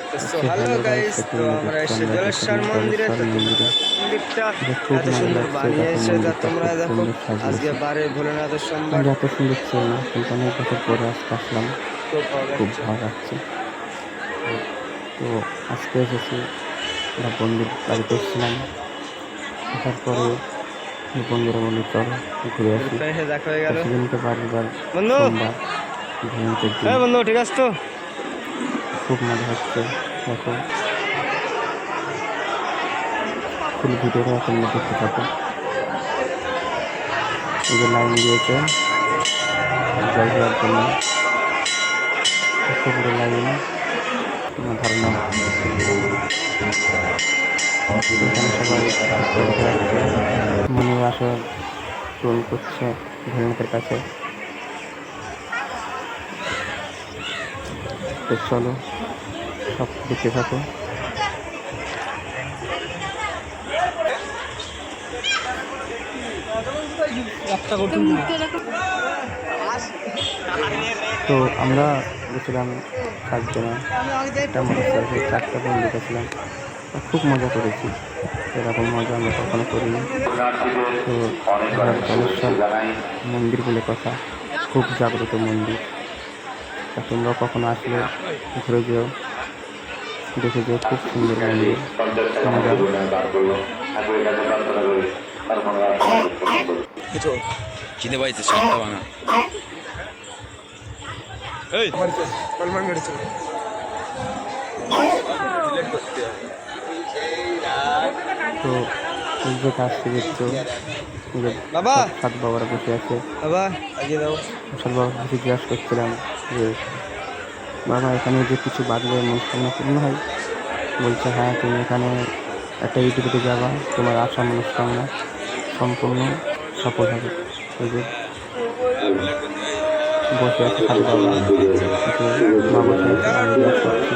Hello guys, তো আমরা এসে জলেশ্বর মন্দিরে। তো মন্দিরটা খুব এত মজা সুন্দর লাগছে। বানিয়েছে, তা মন্দিরটা তোমরা খুব দেখো। সুন্দর আজকে সাজিয়েছে। বারে ভোলেনাথের সোমবার, আগে এত সুন্দর ছিল না, কিন্তু অনেক বছর পরে আজকে আসলাম। খুব ভালো খুব লাগছে। ভালো লাগছে। তো আজকে এসেছি, একটা বন্ধুর বাড়িতে এসেছিলাম। আসার পরে বন্ধুরা বলল চলো ঘুরে আসি। গ্রুপে এসে দেখা হয়ে গেল। সেদিনকে বারবার বন্ধু, সোমবার, ভ্রমণের দিন, হ্যাঁ বন্ধু, ঠিক আছে তো? খুব মজা হচ্ছে। দেখো, ফুল ভিডিওটা তোমরা দেখতে থাকো। এই যে লাইন দিয়েছে জল দেওয়ার জন্য, এত বড় লাইন তোমার ধারণা। এখানে সবাই দেখতে যাচ্ছে, মনের আশা পূরণ করছে ভোলেনাথের কাছে। তো চলো সব দেখতে থাকো। তো আমরা গেছিলাম 4 জনে, একটা মোটরসাইকেল, 4টা বন্ধু গেছিলাম। খুব মজা করেছি, এরকম মজা আমরা কখনো করিনি। তো জলেশ্বর মন্দির বলে কথা, খুব জাগ্রত মন্দির। তা তোমরাও কখনো আসলে ঘুরে যেও, দেখে যেও, খুব সুন্দর মন্দির, মজা। চিনতে পাইছে সাতটা বানা এই তো এই যে কাজটি দেখছো, এই যে বাবা, সাত বাবারা বসে আছে। বাবা আগিয়ে দাও। সাত বাবার কাছে জিজ্ঞাসা করছিলাম যে বাবা, এখানে যে কিছু বাদলে মনস্কামনা পূর্ণ হয়? বলছে হ্যাঁ, তুমি এখানে একটা ইউটিউবে যাবা, তোমার আশা মনস্কামনা সম্পূর্ণ সফল হবে। ওই যে বসে আছে সাত বাবা, যে মা বসে আছে, আমি জিজ্ঞাসা করছি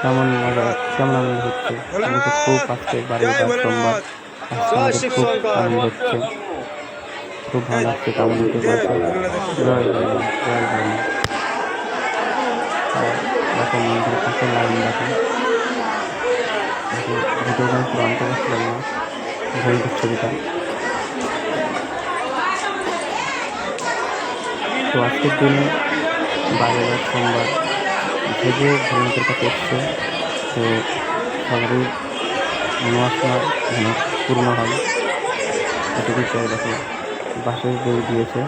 কেমন মজা, কেমন আনন্দ হচ্ছে। আমাকে খুব, আজকে বাড়ির সোমবার, আজকে আমাদের খুব আনন্দ হচ্ছে, খুব ভালো লাগছে। কেমন হতে বলছে জয় জগন্নাথ, জয় জগন্নাথ। দেখো মন্দিরের পাশে লাইন, দেখো ভিডিওটা একটু আনতে পারছিলাম না, ভোলের ছবিটা। তো আজকের দিনে বারের সোমবার ভেবে ভোলেনাথের কাছে এসছে। তো সবারই মনোবাসনা যেন পূর্ণ হয়, এটুকুই চাই। দেখো বাসের দড়ি দিয়েছে,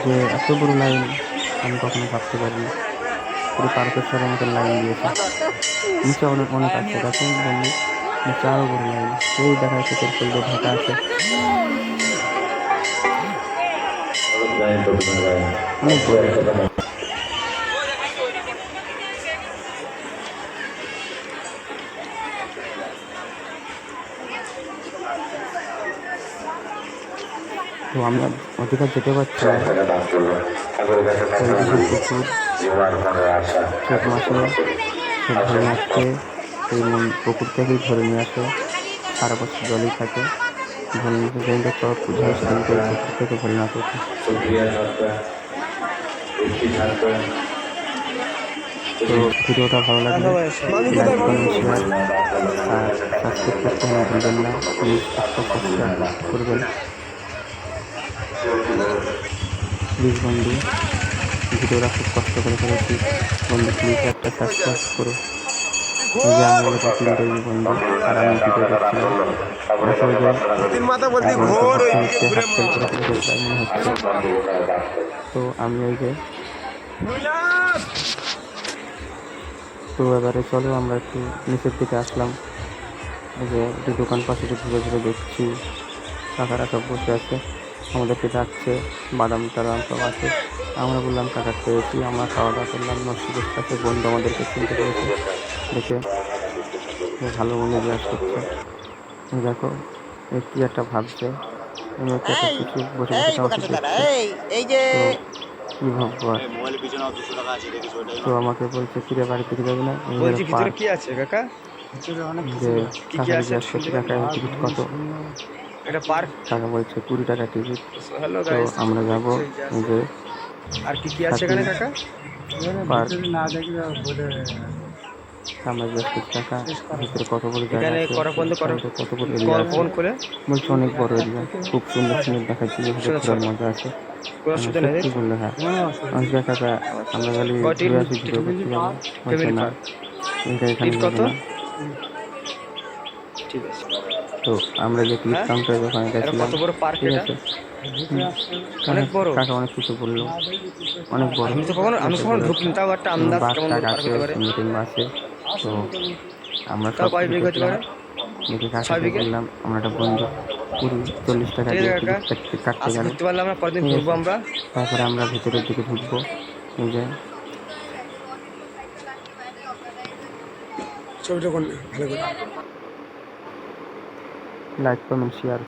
যে এত বড় লাইন আমি কখনো ভাবতে পারিনি। পুরো তারকেশ্বরের মতো লাইন দিয়েছে। নিচে অনেক অনেক আছে, দেখো বন্ধু, নিচে আরো বড় লাইন, সেই দেখা যাচ্ছে তেরপল দিয়ে ঢাকা আছে, অনেক বড়। তো আমরা অধিকার যেতে পারছি না। পুকুর চোখ মাসে সে ধরে আসছে, সেই পুকুর থেকেই ধরে নিয়ে আসে, সারা বছর জলেই থাকে। ভোলেনাথের যেদিনটা চর পুজো হয়, সেদিনকে পুকুর থেকে ভোলেনাথ ওঠে। তো ভিডিওটা ভালো লাগলে লাইক, কমেন্ট, শেয়ার আর সাবস্ক্রাইব করতে ভুলবেন না। প্লিজ একটা সাবস্ক্রাইব করবেন প্লিজ বন্ধু। ভিডিওটা খুব কষ্ট করে করেছি বন্ধু, প্লিজ একটা সাবস্ক্রাইব করো। এই যে আমি ওদের 3টে বন্ধু, আর আমি ভিডিও করছিলাম। দেখো ওই যে বন্ধুটা ঘুরতে ঘুরতে হাফ সেল করে ফেলেছে প্রায় মনে হচ্ছে। তো আমি ওই যে, তো এবারে চলো আমরা একটু নিচের দিকে আসলাম। এই যে একটু দোকান পাশে ঘুরে ঘুরে দেখছি, কাকারা সব বসে আছে, আমাদেরকে ডাকছে, বাদাম টাদাম সব আছে। আমরা বললাম কাকা খেয়েছি, আমরা খাওয়া দাওয়া করলাম। নরসিংহের কাছে বন্ধু আমাদেরকে চিনতে পেরেছে দেখে, ভালো বন্ধু জিজ্ঞাসা করছে, দেখো এ কি একটা ভাবছে, আমি একটা কিছু বসে বসে কাউকে দেখছি। তো কি ভাববো আর। তো আমাকে বলছে ফিরে বাড়িতে ফিরে যাবে না, বলছি ভিতরে কি আছে কাকা? যে কি কি কাকা আছে জিজ্ঞাসা করছে কাকা টিকিট কত? এটা পার্ক। কাকা বলছে 20 টাকা টিকিট। হ্যালো তো গাইস, আমরা যাবো যে আর কি কি আছে এখানে কাকা? পার্ক। সামনে 10 টাকা ভিতরে কত বড় জায়গা এখানে আছে, করা বন্ধ করো, কত বড় এরিয়া আছে ফোন করে বলছে, অনেক বড় এরিয়া, খুব সুন্দর সুন্দর দেখাচ্ছি, শোনো, ঘোরার মজা আছে। কোনো অসুবিধা নেই। সত্যি বললো হ্যাঁ, অনেক টাকা আমরা খালি কয়টি ঘুরে আসি, ঘুরে করতে যাবো, বলছে না এটা এখানে টিপ যাবে কত? না। ঠিক আছে। তো আমরা যে টিকিট হ্যাঁ? কাউন্টারে যখন এটা গেছিলাম, কত বড় পার্ক ঠিক এটা? আছে, অনেক বড়। কাকা অনেক কিছু বললো, অনেক বড়। আমি কখনো ঢুকিনি, তাও একটা আন্দাজ বাঘ কেমন টাঘ পার্ক আছে, হতে পারে। মিটিং আছে। তো আমরা তাও সব কয় কিছু বিঘা হতে দেখলাম, পারে? দেখে 6 কাকাকে বিঘা? বললাম আমরা একটা বন্ধু 40 টাকা ঠিক দিয়ে আছে কাকা, টিকিট কাটতে আজকে গেল। ঘুরতে পারলাম না, পরের দিন ঠিক ঘুরবো আছে। আমরা। তারপরে আমরা ভিতরের দিকে ঢুকবো, এই যে ছবিটা কোন ভালো করে লাইক কমেন্ট শেয়ার